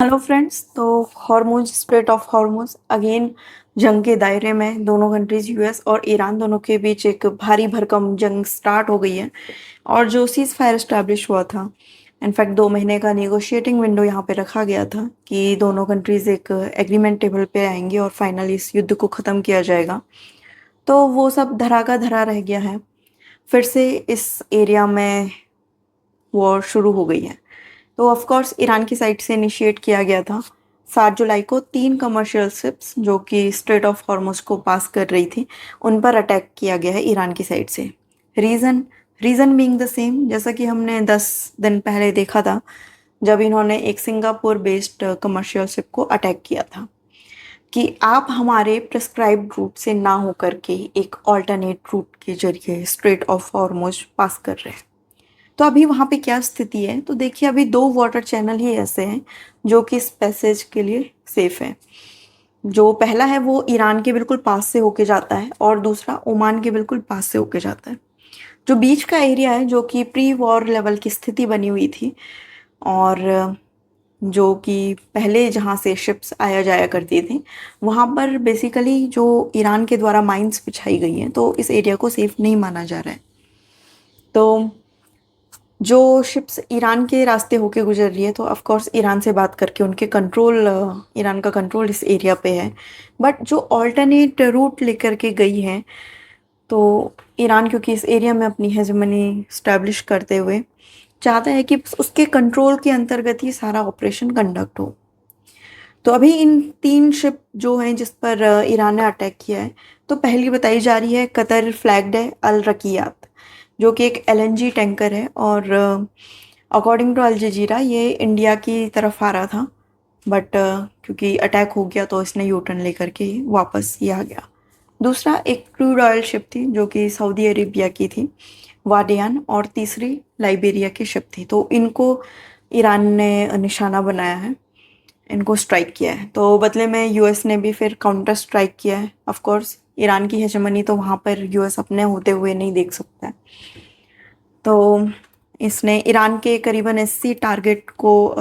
Hello friends. तो Hormuz strait of Hormuz again जंग के दायरे में दोनों कंट्रीज यूएस और ईरान दोनों के बीच एक भारी भरकम जंग स्टार्ट हो गई है। और जो सीज फायर स्टैब्लिश हुआ था, इनफैक्ट 2 महीने का नेगोशिएटिंग विंडो यहाँ पे रखा गया था कि दोनों कंट्रीज एक एग्रीमेंट टेबल पे आएंगे और फाइनली इस युद्ध को ख़त्म किया जाएगा। तो वो सब धरा का धरा रह गया है। फिर से इस एरिया में वॉर शुरू हो गई है। तो ऑफ कोर्स ईरान की साइड से इनिशिएट किया गया था। 7 जुलाई को 3 कमर्शियल शिप्स जो कि स्ट्रेट ऑफ हॉर्मुज को पास कर रही थी, उन पर अटैक किया गया है ईरान की साइड से। Reason reason being the same, जैसा कि हमने 10 दिन पहले देखा था जब इन्होंने एक सिंगापुर बेस्ड कमर्शियल शिप को अटैक किया था कि आप हमारे प्रिस्क्राइब्ड रूट से ना होकर के एक ऑल्टरनेट रूट के जरिए स्ट्रेट ऑफ हॉर्मुज पास कर रहे हैं। तो अभी वहाँ पे क्या स्थिति है, तो देखिए अभी 2 वाटर चैनल ही ऐसे हैं जो कि इस पैसेज के लिए सेफ है। जो पहला है वो ईरान के बिल्कुल पास से होके जाता है और दूसरा ओमान के बिल्कुल पास से होके जाता है। जो बीच का एरिया है जो कि प्री वॉर लेवल की स्थिति बनी हुई थी, और जो कि पहले जहाँ से शिप्स आया जाया करती थी, वहाँ पर बेसिकली जो ईरान के द्वारा माइंस बिछाई गई हैं, तो इस एरिया को सेफ नहीं माना जा रहा है। तो जो शिप्स ईरान के रास्ते होके गुजर रही है, तो ऑफ कोर्स ईरान से बात करके उनके कंट्रोल, ईरान का कंट्रोल इस एरिया पे है। बट जो ऑल्टरनेट रूट लेकर के गई है, तो ईरान क्योंकि इस एरिया में अपनी हेजेमनी स्टैब्लिश करते हुए चाहता है कि उसके कंट्रोल के अंतर्गत ही सारा ऑपरेशन कंडक्ट हो। तो अभी इन 3 शिप जो हैं जिस पर ईरान ने अटैक किया है, तो पहली बताई जा रही है कतर फ्लैग्ड है अल रकीयात, जो कि एक एलएनजी टैंकर है। और अकॉर्डिंग टू अल जजीरा ये इंडिया की तरफ आ रहा था, बट क्योंकि अटैक हो गया तो इसने यू टर्न लेकर के वापस ये आ गया। दूसरा एक क्रूड ऑयल शिप थी जो कि सऊदी अरेबिया की थी, वाडियान, और तीसरी लाइबेरिया की शिप थी। तो इनको ईरान ने निशाना बनाया है, इनको स्ट्राइक किया है। तो बदले में यूएस ने भी फिर काउंटर स्ट्राइक किया है। ऑफ कोर्स ईरान की हेजेमनी तो वहाँ पर यूएस अपने होते हुए नहीं देख सकता है। तो इसने ईरान के करीबन 80 टारगेट को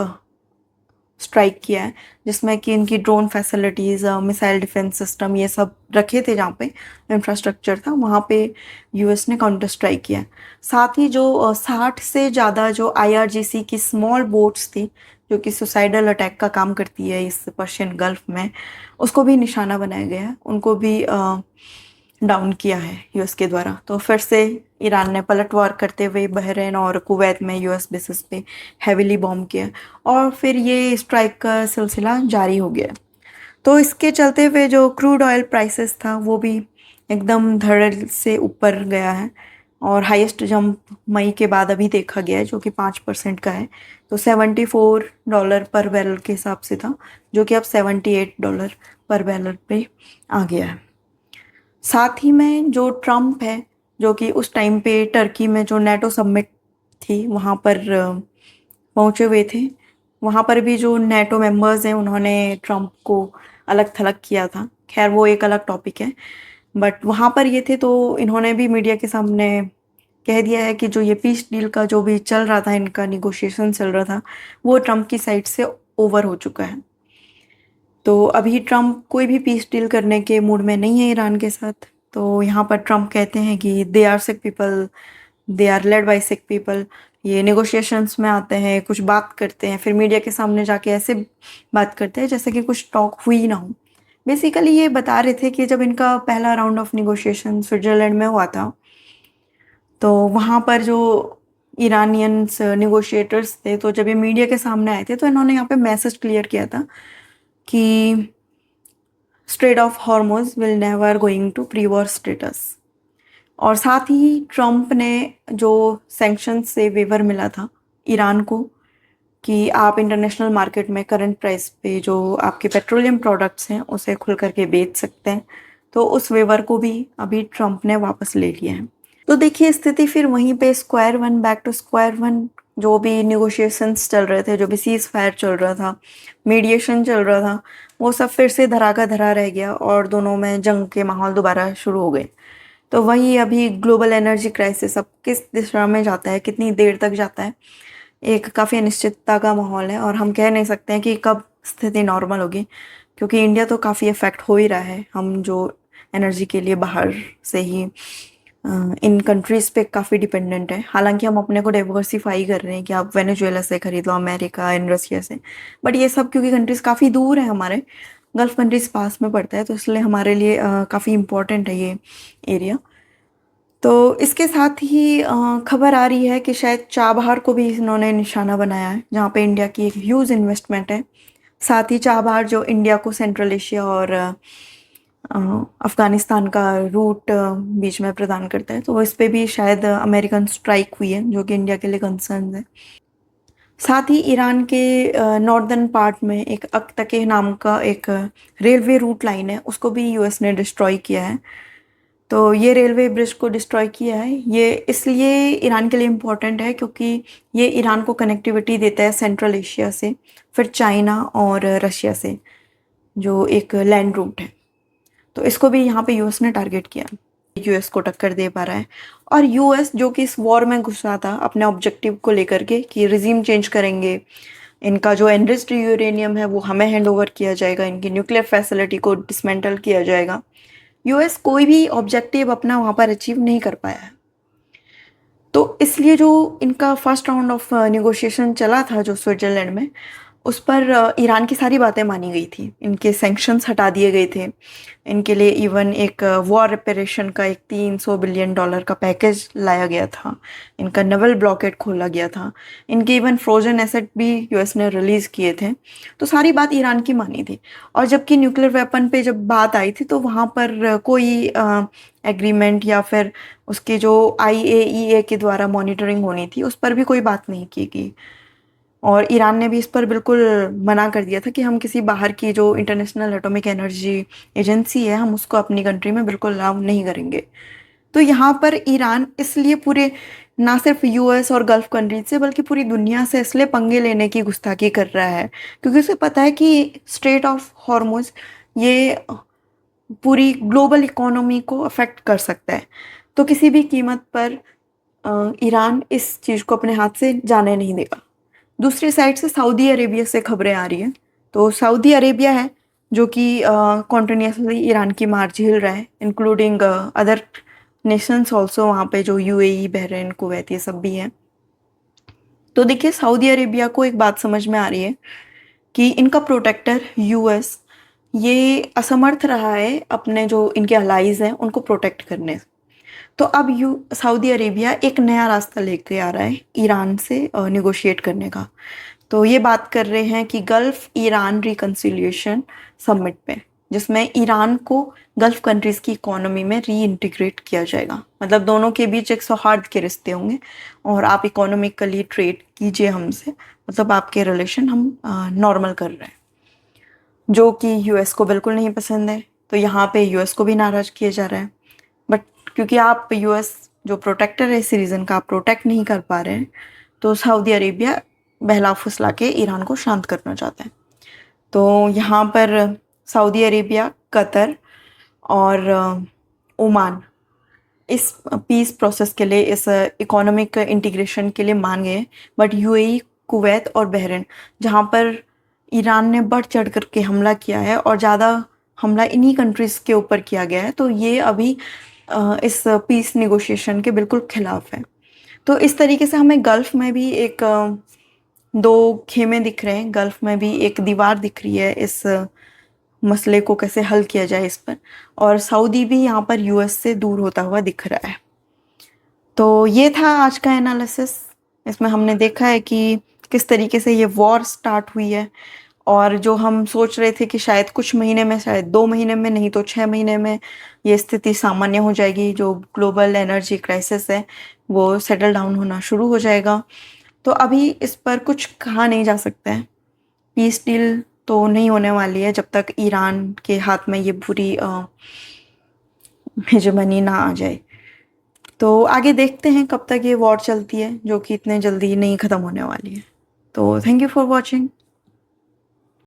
स्ट्राइक किया है, जिसमें कि इनकी drone facilities, missile defence system, ये सब रखे थे जहाँ पे इंफ्रास्ट्रक्चर था, वहाँ पे यूएस ने काउंटर स्ट्राइक किया है। साथ ही जो 60 से ज़्यादा जो आईआरजीसी की स्मॉल बोट्स थी जो कि सुसाइडल अटैक का काम करती है इस पर्शियन गल्फ में, उसको भी निशाना बनाया गया है, उनको भी डाउन किया है यूएस के द्वारा। तो फिर से ईरान ने पलटवार करते हुए बहरीन और कुवैत में यूएस बेसिस पे हैविली बॉम्ब किया, और फिर ये स्ट्राइक का सिलसिला जारी हो गया। तो इसके चलते हुए जो क्रूड ऑयल प्राइसेस था वो भी एकदम धड़ से ऊपर गया है, और हाईएस्ट जंप मई के बाद अभी देखा गया है जो कि 5% का है। तो $74 पर बैरल के हिसाब से था, जो कि अब $78 पर बैरल पे आ गया है। साथ ही में जो ट्रम्प है, जो कि उस टाइम पे टर्की में जो नेटो समिट थी वहाँ पर पहुँचे हुए थे, वहाँ पर भी जो नेटो मेंबर्स हैं उन्होंने ट्रम्प को अलग थलग किया था। खैर वो एक अलग टॉपिक है, बट वहाँ पर ये थे तो इन्होंने भी मीडिया के सामने कह दिया है कि जो ये पीस डील का जो भी चल रहा था, इनका निगोशिएशन चल रहा था, वो ट्रम्प की साइड से ओवर हो चुका है। तो अभी ट्रम्प कोई भी पीस डील करने के मूड में नहीं है ईरान के साथ। तो यहाँ पर ट्रम्प कहते हैं कि they are sick people, they are led by sick people. ये नेगोशिएशंस में आते हैं, कुछ बात करते हैं, फिर मीडिया के सामने जाके ऐसे बात करते हैं जैसे कि कुछ टॉक हुई ना हो। बेसिकली ये बता रहे थे कि जब इनका पहला राउंड ऑफ निगोशिएशन स्विट्जरलैंड में हुआ था, तो वहाँ पर जो ईरानियंस निगोशिएटर्स थे, तो जब ये मीडिया के सामने आए थे तो इन्होंने यहाँ पे मैसेज क्लियर किया था कि strait of Hormuz will never going to prewar status. और साथ ही ट्रम्प ने जो सैंक्शन से वेवर मिला था ईरान को कि आप इंटरनेशनल मार्केट में करंट प्राइस पे जो आपके पेट्रोलियम प्रोडक्ट्स हैं उसे खुल करके बेच सकते हैं, तो उस वेवर को भी अभी ट्रम्प ने वापस ले लिया है। तो देखिए स्थिति फिर वहीं पे square one, back to square one. जो भी निगोशिएशंस चल रहे थे, जो भी सीज फायर चल रहा था, मीडिएशन चल रहा था, वो सब फिर से धरा का धरा रह गया और दोनों में जंग के माहौल दोबारा शुरू हो गए। तो वही अभी ग्लोबल एनर्जी क्राइसिस अब किस दिशा में जाता है, कितनी देर तक जाता है, एक काफ़ी अनिश्चितता का माहौल है और हम कह नहीं सकते हैं कि कब स्थिति नॉर्मल होगी, क्योंकि इंडिया तो काफ़ी इफ़ेक्ट हो ही रहा है। हम जो एनर्जी के लिए बाहर से ही इन कंट्रीज़ पे काफ़ी डिपेंडेंट है। हालांकि हम अपने को डाइवर्सिफाई कर रहे हैं कि आप वेनेजुएला से खरीद लो, अमेरिका एंड रसिया से, बट ये सब क्योंकि कंट्रीज़ काफ़ी दूर है, हमारे गल्फ कंट्रीज़ पास में पड़ता है, तो इसलिए हमारे लिए काफ़ी इम्पोर्टेंट है ये एरिया। तो इसके साथ ही खबर आ रही है कि शायद चाबहार को भी इन्होंने निशाना बनाया है, जहाँ पे इंडिया की एक ह्यूज इन्वेस्टमेंट है। साथ ही चाबहार जो इंडिया को सेंट्रल एशिया और अफगानिस्तान का रूट बीच में प्रदान करता है, तो इस पे भी शायद अमेरिकन स्ट्राइक हुई है, जो कि इंडिया के लिए कंसर्न है। साथ ही ईरान के नॉर्दर्न पार्ट में एक अक्तके नाम का एक रेलवे रूट लाइन है, उसको भी यूएस ने डिस्ट्रॉय किया है। तो ये रेलवे ब्रिज को डिस्ट्रॉय किया है, ये इसलिए ईरान के लिए इम्पोर्टेंट है क्योंकि ये ईरान को कनेक्टिविटी देता है सेंट्रल एशिया से, फिर चाइना और रशिया से, जो एक लैंड रूट है। तो इसको भी यहाँ पे यूएस ने टारगेट किया, यूएस को टक्कर दे पा रहा है। और यूएस जो कि इस वॉर में घुसा था अपने ऑब्जेक्टिव को लेकर के कि रिजीम चेंज करेंगे, इनका जो एनरिच्ड यूरेनियम है वो हमें हैंड ओवर किया जाएगा, इनकी न्यूक्लियर फैसिलिटी को डिसमेंटल किया जाएगा। यूएस कोई भी ऑब्जेक्टिव अपना वहाँ पर अचीव नहीं कर पाया है। तो इसलिए जो इनका फर्स्ट राउंड ऑफ नेगोशिएशन चला था जो स्विट्जरलैंड में, उस पर ईरान की सारी बातें मानी गई थी, इनके सैंक्शंस हटा दिए गए थे, इनके लिए इवन एक वॉर रिपेरेशन का एक $300 बिलियन का पैकेज लाया गया था, इनका नेवल ब्लॉकेट खोला गया था, इनके इवन फ्रोजन एसेट भी यूएस ने रिलीज़ किए थे। तो सारी बात ईरान की मानी थी। और जबकि न्यूक्लियर वेपन पे जब बात आई थी तो वहाँ पर कोई एग्रीमेंट या फिर उसके जो IAEA के द्वारा मॉनिटरिंग होनी थी उस पर भी कोई बात नहीं की गई। और ईरान ने भी इस पर बिल्कुल मना कर दिया था कि हम किसी बाहर की जो इंटरनेशनल एटॉमिक एनर्जी एजेंसी है, हम उसको अपनी कंट्री में बिल्कुल अलाउ नहीं करेंगे। तो यहाँ पर ईरान इसलिए पूरे, ना सिर्फ यूएस और गल्फ कंट्रीज से बल्कि पूरी दुनिया से इसलिए पंगे लेने की गुस्ताखी कर रहा है, क्योंकि उसे पता है कि स्ट्रेट ऑफ हॉर्मुज ये पूरी ग्लोबल इकोनॉमी को अफेक्ट कर सकता है। तो किसी भी कीमत पर ईरान इस चीज़ को अपने हाथ से जाने नहीं देगा। दूसरी साइड से सऊदी अरेबिया से खबरें आ रही हैं। तो सऊदी अरेबिया है जो कि कॉन्टिन्यूसली ईरान की मार झेल रहा है, इंक्लूडिंग अदर नेशंस ऑल्सो, वहाँ पे जो UAE, बहरीन, कुवैत, ये सब भी हैं। तो देखिए सऊदी अरेबिया को एक बात समझ में आ रही है कि इनका प्रोटेक्टर यूएस ये असमर्थ रहा है अपने जो इनके अलाइज हैं उनको प्रोटेक्ट करने से। तो अब सऊदी अरेबिया एक नया रास्ता लेके आ रहा है ईरान से निगोशिएट करने का। तो ये बात कर रहे हैं कि गल्फ ईरान रिकन्सिलिएशन समिट पे, जिसमें ईरान को गल्फ कंट्रीज की इकोनॉमी में री इंटीग्रेट किया जाएगा। मतलब दोनों के बीच एक सौहार्द के रिश्ते होंगे और आप इकोनॉमिकली ट्रेड कीजिए हमसे, मतलब आपके रिलेशन हम नॉर्मल कर रहे हैं, जो कि यूएस को बिल्कुल नहीं पसंद है। तो यहाँ पे यूएस को भी नाराज किया जा रहा है, बट क्योंकि आप यूएस जो प्रोटेक्टर है इस रीजन का आप प्रोटेक्ट नहीं कर पा रहे हैं, तो सऊदी अरेबिया बहला फुसला के ईरान को शांत करना चाहता है। तो यहाँ पर सऊदी अरेबिया, कतर और ओमान इस पीस प्रोसेस के लिए, इस इकोनॉमिक इंटीग्रेशन के लिए मान गए। बट UAE, कुवैत और बहरीन, जहाँ पर ईरान ने बढ़ चढ़ करके हमला किया है और ज़्यादा हमला इन्हीं कंट्रीज़ के ऊपर किया गया है, तो ये अभी इस पीस निगोशिएशन के बिल्कुल खिलाफ है। तो इस तरीके से हमें गल्फ में भी एक दो खेमे दिख रहे हैं, गल्फ में भी एक दीवार दिख रही है इस मसले को कैसे हल किया जाए इस पर। और सऊदी भी यहाँ पर यूएस से दूर होता हुआ दिख रहा है। तो ये था आज का एनालिसिस। इसमें हमने देखा है कि किस तरीके से ये वॉर स्टार्ट हुई है, और जो हम सोच रहे थे कि शायद कुछ महीने में, शायद 2 महीने में, नहीं तो 6 महीने में ये स्थिति सामान्य हो जाएगी, जो ग्लोबल एनर्जी क्राइसिस है वो सेटल डाउन होना शुरू हो जाएगा। तो अभी इस पर कुछ कहा नहीं जा सकता है। पीस डील तो नहीं होने वाली है जब तक ईरान के हाथ में ये पूरी हेजेमनी ना आ जाए। तो आगे देखते हैं कब तक ये वॉर चलती है, जो कि इतने जल्दी नहीं ख़त्म होने वाली है। तो थैंक यू फॉर वॉचिंग।